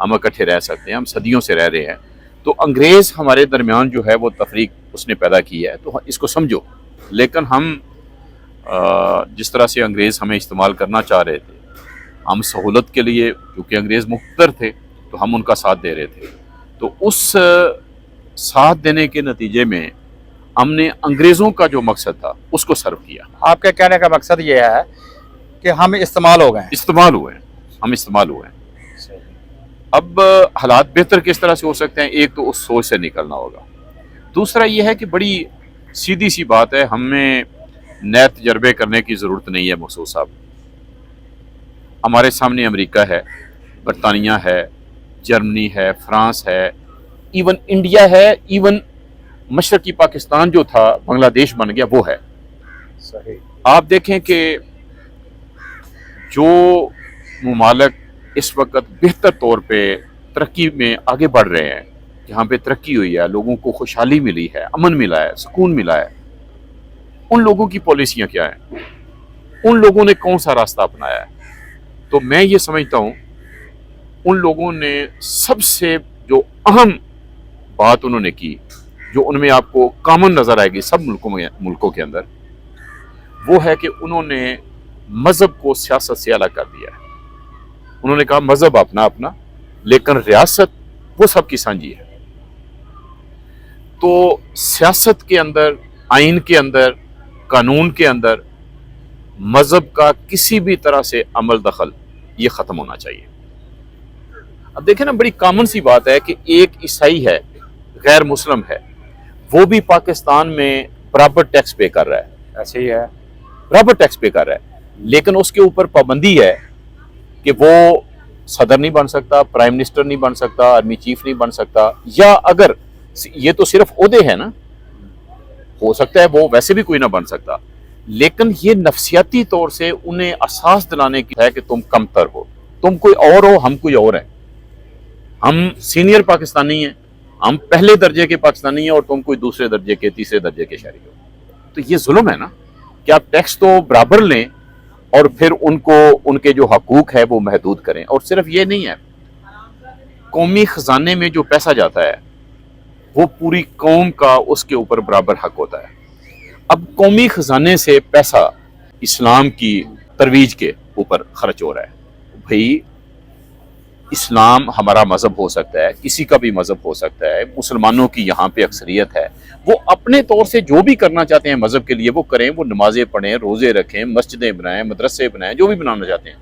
ہم اکٹھے رہ سکتے ہیں, ہم صدیوں سے رہ رہے ہیں. تو انگریز ہمارے درمیان جو ہے وہ تفریق اس نے پیدا کی ہے, تو اس کو سمجھو. لیکن ہم جس طرح سے انگریز ہمیں استعمال کرنا چاہ رہے تھے, ہم سہولت کے لیے, کیونکہ انگریز مقتدر تھے تو ہم ان کا ساتھ دے رہے تھے. تو اس ساتھ دینے کے نتیجے میں ہم نے انگریزوں کا جو مقصد تھا اس کو سرو کیا. آپ کے کہنے کا مقصد یہ ہے کہ ہم استعمال ہو گئے ہیں. استعمال ہوئے ہیں, ہم استعمال ہوئے ہیں. اب حالات بہتر کس طرح سے ہو سکتے ہیں؟ ایک تو اس سوچ سے نکلنا ہوگا. دوسرا یہ ہے کہ بڑی سیدھی سی بات ہے, ہمیں نئے تجربے کرنے کی ضرورت نہیں ہے. مقصود صاحب, ہمارے سامنے امریکہ ہے, برطانیہ ہے, جرمنی ہے, فرانس ہے, ایون انڈیا ہے, ایون مشرقی پاکستان جو تھا بنگلہ دیش بن گیا وہ ہے. صحیح. آپ دیکھیں کہ جو ممالک اس وقت بہتر طور پہ ترقی میں آگے بڑھ رہے ہیں, جہاں پہ ترقی ہوئی ہے, لوگوں کو خوشحالی ملی ہے, امن ملا ہے, سکون ملا ہے, ان لوگوں کی پالیسیاں کیا ہیں؟ ان لوگوں نے کون سا راستہ اپنایا ہے؟ تو میں یہ سمجھتا ہوں ان لوگوں نے سب سے جو اہم بات انہوں نے کی, جو ان میں آپ کو کامن نظر آئے گی سب ملکوں کے اندر, وہ ہے کہ انہوں نے مذہب کو سیاست سے الگ کر دیا ہے. انہوں نے کہا مذہب اپنا اپنا, لیکن ریاست وہ سب کی سانجھی ہے. تو سیاست کے اندر, آئین کے اندر, قانون کے اندر مذہب کا کسی بھی طرح سے عمل دخل یہ ختم ہونا چاہیے. اب دیکھیں نا, بڑی کامن سی بات ہے کہ ایک عیسائی ہے, غیر مسلم ہے, وہ بھی پاکستان میں برابر ٹیکس پے کر رہا ہے. ایسے ہی ہے, برابر ٹیکس پے کر رہا ہے, لیکن اس کے اوپر پابندی ہے کہ وہ صدر نہیں بن سکتا, پرائم منسٹر نہیں بن سکتا, آرمی چیف نہیں بن سکتا, یا اگر یہ تو صرف عہدے ہیں نا, ہو سکتا ہے وہ ویسے بھی کوئی نہ بن سکتا, لیکن یہ نفسیاتی طور سے انہیں احساس دلانے کی ہے کہ تم کمتر ہو, تم کوئی اور ہو, ہم کوئی اور ہیں, ہم سینئر پاکستانی ہیں, ہم پہلے درجے کے پاکستانی ہیں, اور تم کوئی دوسرے درجے کے, تیسرے درجے کے شہری ہو. تو یہ ظلم ہے نا کہ آپ ٹیکس تو برابر لیں اور پھر ان کو ان کے جو حقوق ہے وہ محدود کریں. اور صرف یہ نہیں ہے, قومی خزانے میں جو پیسہ جاتا ہے وہ پوری قوم کا اس کے اوپر برابر حق ہوتا ہے. اب قومی خزانے سے پیسہ اسلام کی ترویج کے اوپر خرچ ہو رہا ہے. بھئی اسلام ہمارا مذہب ہو سکتا ہے, کسی کا بھی مذہب ہو سکتا ہے, مسلمانوں کی یہاں پہ اکثریت ہے, وہ اپنے طور سے جو بھی کرنا چاہتے ہیں مذہب کے لیے وہ کریں, وہ نمازیں پڑھیں, روزے رکھیں, مسجدیں بنائیں, مدرسے بنائیں, جو بھی بنانا چاہتے ہیں,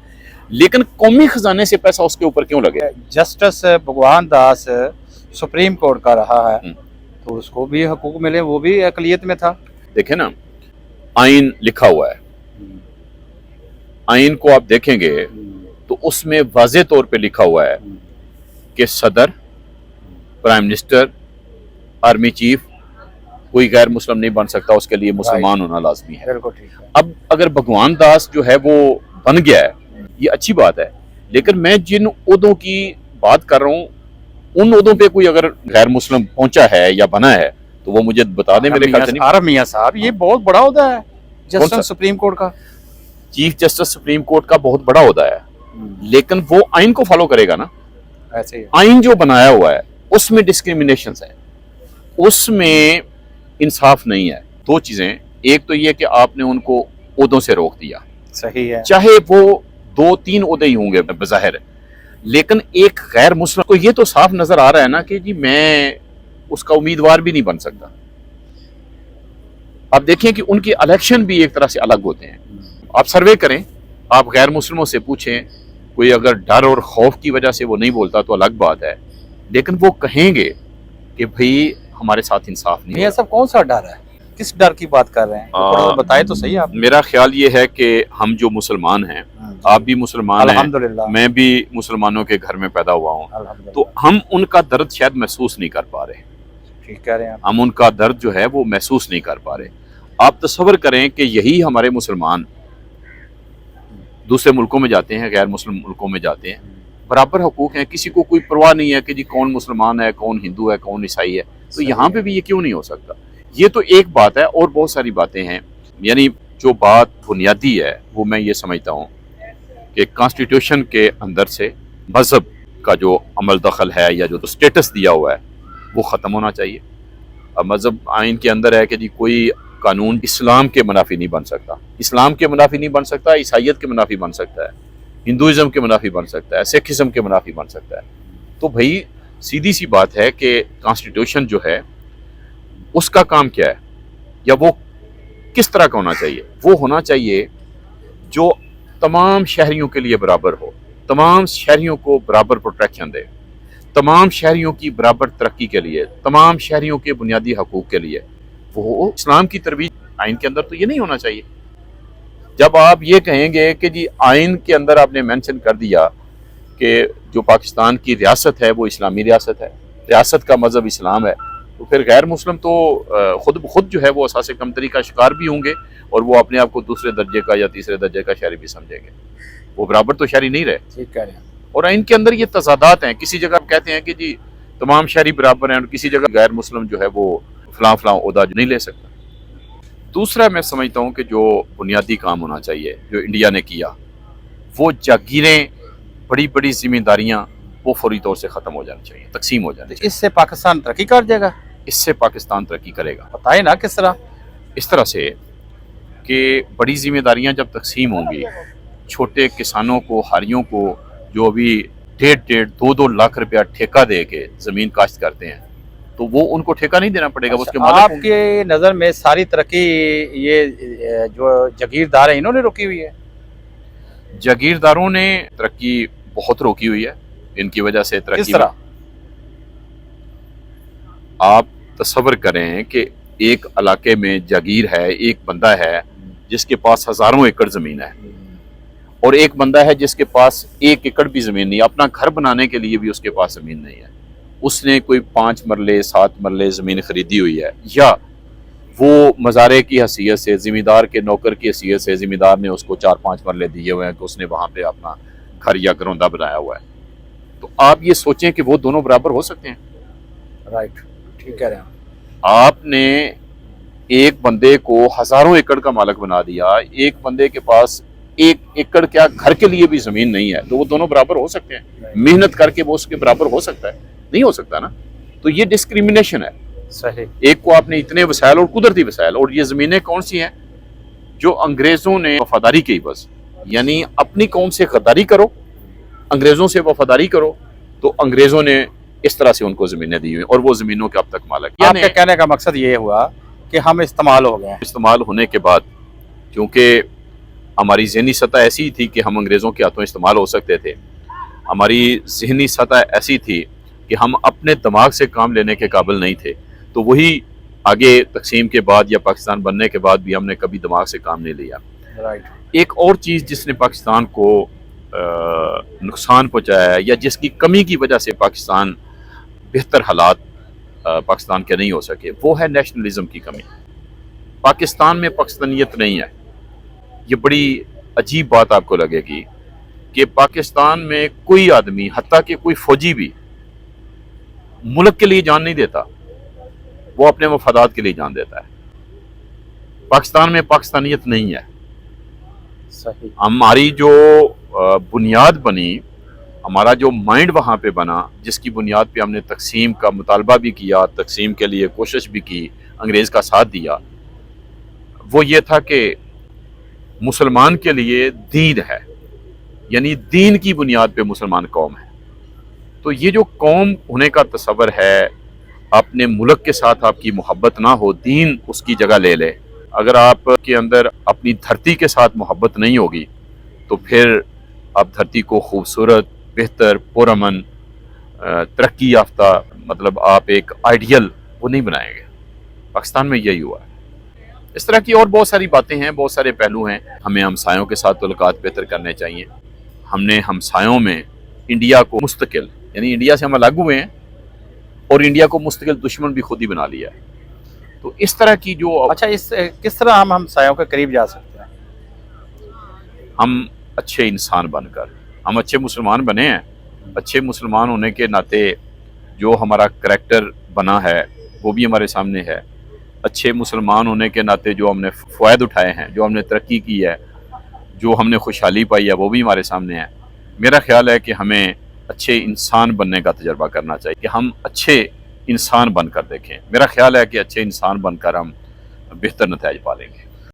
لیکن قومی خزانے سے پیسہ اس کے اوپر کیوں لگے؟ جسٹس بھگوان داس سپریم کورٹ کا رہا ہے, تو اس کو بھی حقوق ملے, وہ بھی اقلیت میں تھا. دیکھیں نا, آئین لکھا ہوا ہے, آئین کو آپ دیکھیں گے تو اس میں واضح طور پہ لکھا ہوا ہے کہ صدر, پرائم منسٹر, آرمی چیف کوئی غیر مسلم نہیں بن سکتا, اس کے لیے مسلمان ہونا لازمی ہے. بالکل ٹھیک ہے. اب اگر بھگوان داس جو ہے وہ بن گیا ہے, یہ اچھی بات ہے, لیکن میں جن عہدوں کی بات کر رہا ہوں ان عہدوں پہ کوئی اگر غیر مسلم پہنچا ہے یا بنا ہے تو وہ مجھے بتا دیں. میرے خیال سے نہیں. عارف میاں صاحب, یہ بہت بڑا عہدہ ہے جسٹس سپریم کورٹ کا. چیف جسٹس سپریم کورٹ کا بہت بڑا عہدہ ہے, لیکن وہ آئین کو فالو کرے گا نا. ایسے ہی آئین جو بنایا ہوا ہے اس میں ڈسکریمنیشنز ہیں, اس میں انصاف نہیں ہے. دو چیزیں, ایک تو یہ کہ آپ نے ان کو عہدوں سے روک دیا, صحیح ہے, چاہے وہ 2-3 عہدے ہی ہوں گے بظاہر, لیکن ایک غیر مسلم کو یہ تو صاف نظر آ رہا ہے نا کہ جی میں اس کا امیدوار بھی نہیں بن سکتا. آپ دیکھیں کہ ان کے الیکشن بھی ایک طرح سے الگ ہوتے ہیں. آپ سروے کریں, آپ غیر مسلموں سے پوچھیں, کوئی اگر ڈر اور خوف کی وجہ سے وہ نہیں بولتا تو الگ بات ہے, لیکن وہ کہیں گے کہ بھئی ہمارے ساتھ انصاف نہیں. یہ سب کون سا ڈر ہے, کس ڈر کی بات کر رہے ہیں, بتائے تو صحیح آپ. میرا خیال یہ ہے کہ ہم جو مسلمان ہیں, آپ بھی مسلمان ہیں, الحمدللہ میں بھی مسلمانوں کے گھر میں پیدا ہوا ہوں, الحمدللہ. تو ہم ان کا درد شاید محسوس نہیں کر پا رہے. ٹھیک کہہ رہے ہیں آپ. ہم ان کا درد جو ہے وہ محسوس نہیں کر پا رہے. آپ تصور کریں کہ یہی ہمارے مسلمان دوسرے ملکوں میں جاتے ہیں, غیر مسلم ملکوں میں جاتے ہیں, برابر حقوق ہیں, کسی کو کوئی پرواہ نہیں ہے کہ جی کون مسلمان ہے, کون ہندو ہے, کون عیسائی ہے. تو یہاں پہ بھی یہ کیوں نہیں ہو سکتا؟ یہ تو ایک بات ہے, اور بہت ساری باتیں ہیں. یعنی جو بات بنیادی ہے وہ میں یہ سمجھتا ہوں کہ کانسٹیٹیوشن کے اندر سے مذہب کا جو عمل دخل ہے یا جو سٹیٹس دیا ہوا ہے وہ ختم ہونا چاہیے. اب مذہب آئین کے اندر ہے کہ جی کوئی قانون اسلام کے منافی نہیں بن سکتا، اسلام کے منافی نہیں بن سکتا، عیسائیت کے منافی بن سکتا ہے، ہندوازم کے منافی بن سکتا ہے، سکھزم کے منافی بن سکتا ہے. تو بھائی سیدھی سی بات ہے کہ کانسٹیٹیوشن جو ہے اس کا کام کیا ہے یا وہ کس طرح کا ہونا چاہیے؟ وہ ہونا چاہیے جو تمام شہریوں کے لیے برابر ہو، تمام شہریوں کو برابر پروٹیکشن دے، تمام شہریوں کی برابر ترقی کے لیے، تمام شہریوں کے بنیادی حقوق کے لیے. وہ اسلام کی ترویج آئین کے اندر تو یہ نہیں ہونا چاہیے. جب آپ یہ کہیں گے کہ جی آئین کے اندر آپ نے مینشن کر دیا کہ جو پاکستان کی ریاست ہے وہ اسلامی ریاست ہے، ریاست کا مذہب اسلام ہے، تو پھر غیر مسلم تو خود بخود جو ہے وہ اساس کمتری کا شکار بھی ہوں گے اور وہ اپنے آپ کو دوسرے درجے کا یا تیسرے درجے کا شہری بھی سمجھیں گے. وہ برابر تو شہری نہیں رہے. ٹھیک کہہ رہے ہیں. اور ان کے اندر یہ تضادات ہیں. کسی جگہ کہتے ہیں کہ جی تمام شہری برابر ہیں اور کسی جگہ غیر مسلم جو ہے وہ فلاں فلاں عہدہ نہیں لے سکتا. دوسرا میں سمجھتا ہوں کہ جو بنیادی کام ہونا چاہیے جو انڈیا نے کیا، وہ جاگیریں، بڑی بڑی ذمہ داریاں وہ فوری طور سے ختم ہو جانی چاہیے، تقسیم ہو جانی چاہیے. اس سے پاکستان ترقی کر جائے گا. اس سے پاکستان ترقی کرے گا. بتائیں نا کس طرح. اس طرح سے کہ بڑی ذمہ داریاں جب تقسیم ہوں گی، چھوٹے کسانوں کو، ہاریوں کو جو ابھی 1.5-2 لاکھ روپیہ ٹھیکہ دے کے زمین کاشت کرتے ہیں تو وہ ان کو ٹھیکہ نہیں دینا پڑے گا. اس کے مالک آپ ہوں گے. کے نظر میں ساری ترقی یہ جو جاگیردار ہیں انہوں نے روکی ہوئی ہے؟ جاگیرداروں نے ترقی بہت روکی ہوئی ہے. ان کی وجہ سے ترقی. کس طرح؟ آپ تصور کریں کہ ایک علاقے میں جاگیر ہے، ایک بندہ ہے جس کے پاس ہزاروں ایکڑ زمین ہے، اور ایک بندہ ہے جس کے پاس 1 ایکڑ بھی زمین نہیں، اپنا گھر بنانے کے لیے بھی اس کے پاس زمین نہیں ہے. اس نے کوئی 5 مرلے 7 مرلے زمین خریدی ہوئی ہے، یا وہ مزارے کی حیثیت سے، زمیندار کے نوکر کی حیثیت سے زمیندار نے اس کو 4-5 مرلے دیے ہوئے ہیں کہ اس نے وہاں پہ اپنا گھر یا گروندہ بنایا ہوا ہے. تو آپ یہ سوچیں کہ وہ دونوں برابر ہو سکتے ہیں؟ رائٹ. ٹھیک کہہ رہے ہیں. آپ نے ایک بندے کو ہزاروں ایکڑ کا مالک بنا دیا، ایک بندے کے پاس 1 ایکڑ کیا گھر کے لیے بھی زمین نہیں ہے، تو وہ دونوں برابر ہو سکتے ہیں؟ محنت کر کے وہ اس کے برابر ہو سکتا ہے؟ نہیں ہو سکتا نا. تو یہ ڈسکریمنیشن ہے. صحیح. ایک کو آپ نے اتنے وسائل اور قدرتی وسائل، اور یہ زمینیں کون سی ہیں جو انگریزوں نے وفاداری کی، بس یعنی اپنی قوم سے غداری کرو، انگریزوں سے وفاداری کرو، تو انگریزوں نے اس طرح سے ان کو زمینیں دی ہوئی اور وہ زمینوں کے اب تک مالک. آپ کے کہنے کا مقصد یہ ہوا کہ ہم استعمال ہو گئے ہیں. استعمال ہونے کے بعد کیونکہ ہماری ذہنی سطح ایسی تھی کہ ہم انگریزوں کے ہاتھوں استعمال ہو سکتے تھے، ہماری ذہنی سطح ایسی تھی کہ ہم اپنے دماغ سے کام لینے کے قابل نہیں تھے، تو وہی آگے تقسیم کے بعد یا پاکستان بننے کے بعد بھی ہم نے کبھی دماغ سے کام نہیں لیا. رائٹ. ایک اور چیز جس نے پاکستان کو نقصان پہنچایا ہے یا جس کی کمی کی وجہ سے پاکستان بہتر حالات پاکستان کے نہیں ہو سکے، وہ ہے نیشنلزم کی کمی. پاکستان میں پاکستانیت نہیں ہے. یہ بڑی عجیب بات آپ کو لگے گی کہ پاکستان میں کوئی آدمی، حتیٰ کہ کوئی فوجی بھی ملک کے لیے جان نہیں دیتا، وہ اپنے مفادات کے لیے جان دیتا ہے. پاکستان میں پاکستانیت نہیں ہے. صحیح. ہماری جو بنیاد بنی، ہمارا جو مائنڈ وہاں پہ بنا، جس کی بنیاد پہ ہم نے تقسیم کا مطالبہ بھی کیا، تقسیم کے لیے کوشش بھی کی، انگریز کا ساتھ دیا، وہ یہ تھا کہ مسلمان کے لیے دین ہے، یعنی دین کی بنیاد پہ مسلمان قوم ہے. تو یہ جو قوم ہونے کا تصور ہے، اپنے ملک کے ساتھ آپ کی محبت نہ ہو، دین اس کی جگہ لے لے. اگر آپ کے اندر اپنی دھرتی کے ساتھ محبت نہیں ہوگی تو پھر آپ دھرتی کو خوبصورت، بہتر، پرامن، ترقی یافتہ، مطلب آپ ایک آئیڈیل وہ نہیں بنائیں گے. پاکستان میں یہی ہوا ہے. اس طرح کی اور بہت ساری باتیں ہیں، بہت سارے پہلو ہیں. ہمیں ہمسایوں کے ساتھ تعلقات بہتر کرنے چاہیے. ہم نے ہمسایوں میں انڈیا کو مستقل، یعنی انڈیا سے ہم الگ ہوئے ہیں اور انڈیا کو مستقل دشمن بھی خود ہی بنا لیا ہے. تو اس طرح کی جو اچھا، کس طرح ہم ہمسایوں کے قریب جا سکتے ہیں؟ ہم اچھے انسان بن کر، ہم اچھے مسلمان بنے ہیں. اچھے مسلمان ہونے کے ناطے جو ہمارا کریکٹر بنا ہے وہ بھی ہمارے سامنے ہے. اچھے مسلمان ہونے کے ناطے جو ہم نے فوائد اٹھائے ہیں، جو ہم نے ترقی کی ہے، جو ہم نے خوشحالی پائی ہے، وہ بھی ہمارے سامنے ہے. میرا خیال ہے کہ ہمیں اچھے انسان بننے کا تجربہ کرنا چاہیے کہ ہم اچھے انسان بن کر دیکھیں. میرا خیال ہے کہ اچھے انسان بن کر ہم بہتر نتائج پالیں گے.